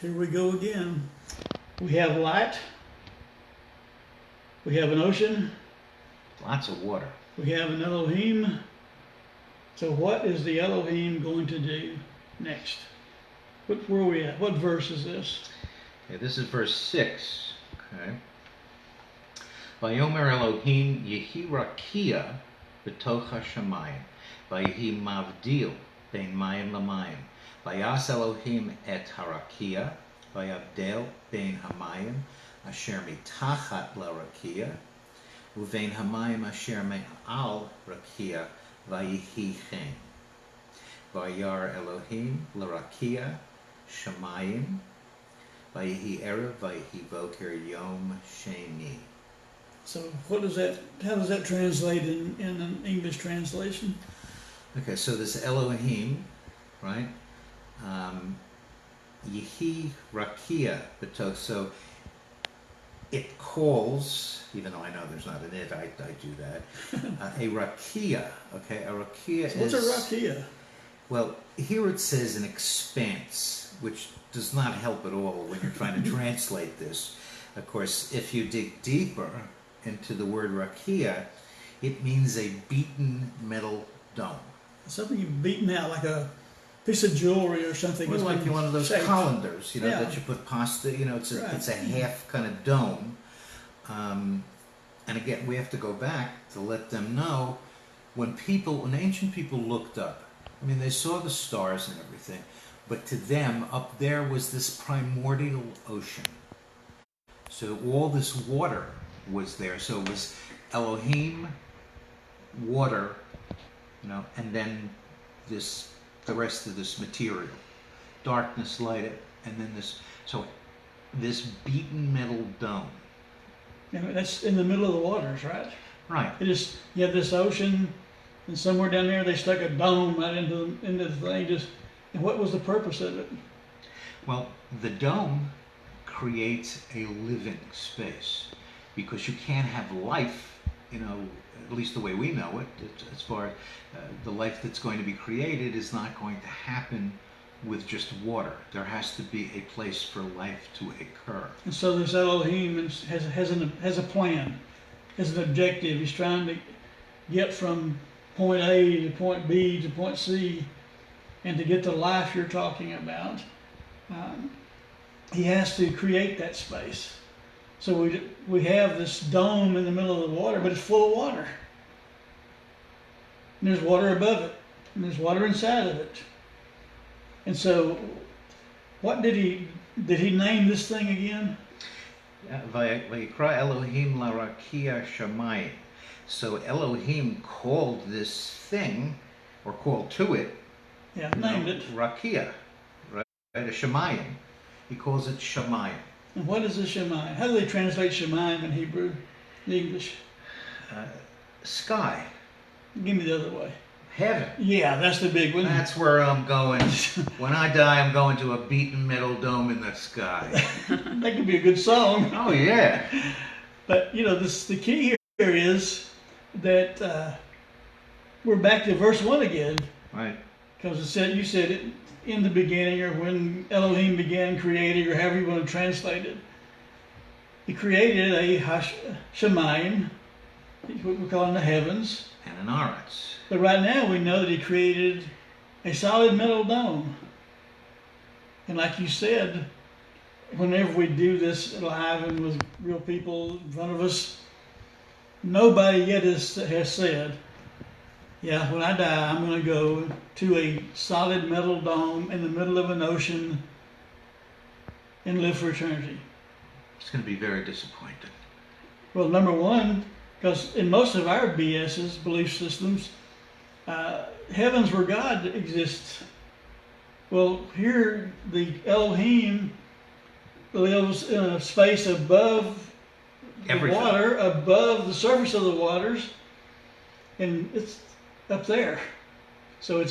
here we go again. We have light. We have an ocean. Lots of water. We have an Elohim. So what is the Elohim going to do next? Where are we at? What verse is this? Okay, this is verse 6. Okay. Vayomer Elohim yehi rakia b'toch hashamayim, vayehi mavdil bein mayim lamayim. Vayas Elohim et harakia, vayavdel bein hamayim asher mitachat larakia, uvein hamayim asher me'al rakia, vayehi chen. Vayar Elohim larakia shamayim, vayehi erev, vayehi boker yom sheni. So what does that? How does that translate in an English translation? Okay, so this Elohim, right? Yehi rakia b'toch. So it calls, even though I know there's not an it, I do that. A rakia, okay? A rakia so what's a rakia? Well, here it says an expanse, which does not help at all when you're trying to translate this. Of course, if you dig deeper into the word rakia, it means a beaten metal dome. Something you've beaten out, like a piece of jewelry or something. It's like one of those colanders, yeah. that you put pasta, it's a, right. It's a half kind of dome. And again, we have to go back to let them know when ancient people looked up, I mean, they saw the stars and everything, but to them, up there was this primordial ocean. So all this water was there. So it was Elohim, water, and then the rest of this material, darkness, light, and then this beaten metal dome. And that's in the middle of the waters, right? Right. You have this ocean, and somewhere down there they stuck a dome right into the thing. And what was the purpose of it? Well, the dome creates a living space, because you can't have life, at least the way we know it, as far as the life that's going to be created is not going to happen with just water. There has to be a place for life to occur. And so this Elohim has a plan, has an objective. He's trying to get from point A to point B to point C, and to get the life you're talking about, he has to create that space. So we have this dome in the middle of the water, but it's full of water. And there's water above it, and there's water inside of it. And so, what did he name this thing again? Vayikra Elohim larakia shamayim. So Elohim called this thing, or called to it, named it Rakia, right? A shamayim. He calls it shamayim. And what is a shamayim? How do they translate shamayim in Hebrew, in English? Sky. Give me the other way. Heaven. Yeah, that's the big one. That's where I'm going. When I die, I'm going to a beaten metal dome in the sky. That could be a good song. Oh, yeah. But, the key here is that we're back to verse 1 again. Right. Because you said it in the beginning, or when Elohim began creating, or however you want to translate it. He created a shamayim, what we're calling the heavens. And an aretz. But right now we know that he created a solid metal dome. And like you said, whenever we do this live and with real people in front of us, nobody yet has said, yeah, when I die, I'm going to go to a solid metal dome in the middle of an ocean and live for eternity. It's going to be very disappointing. Well, number one, because in most of our BS's, belief systems, heaven's where God exists. Well, here the Elohim lives in a space above the water, above the surface of the waters, and it's up there. So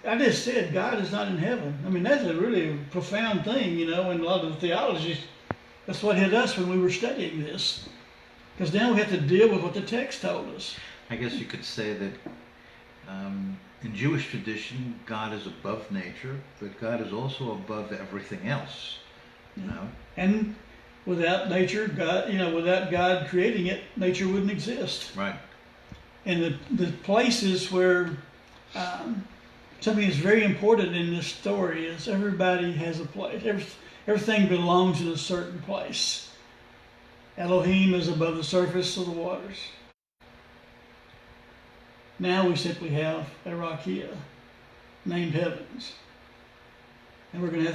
I just said God is not in heaven. I mean, that's a really profound thing, in a lot of the theologies. That's what hit us when we were studying this. Because now we have to deal with what the text told us. I guess you could say that in Jewish tradition, God is above nature, but God is also above everything else. You know, And without nature, God, without God creating it, nature wouldn't exist. right? And the places where something that's very important in this story is everybody has a place. Everything belongs in a certain place. Elohim is above the surface of the waters. Now we simply have a rakia named heavens. And we're going to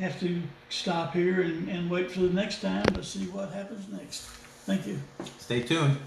have to stop here and wait for the next time to see what happens next. Thank you. Stay tuned.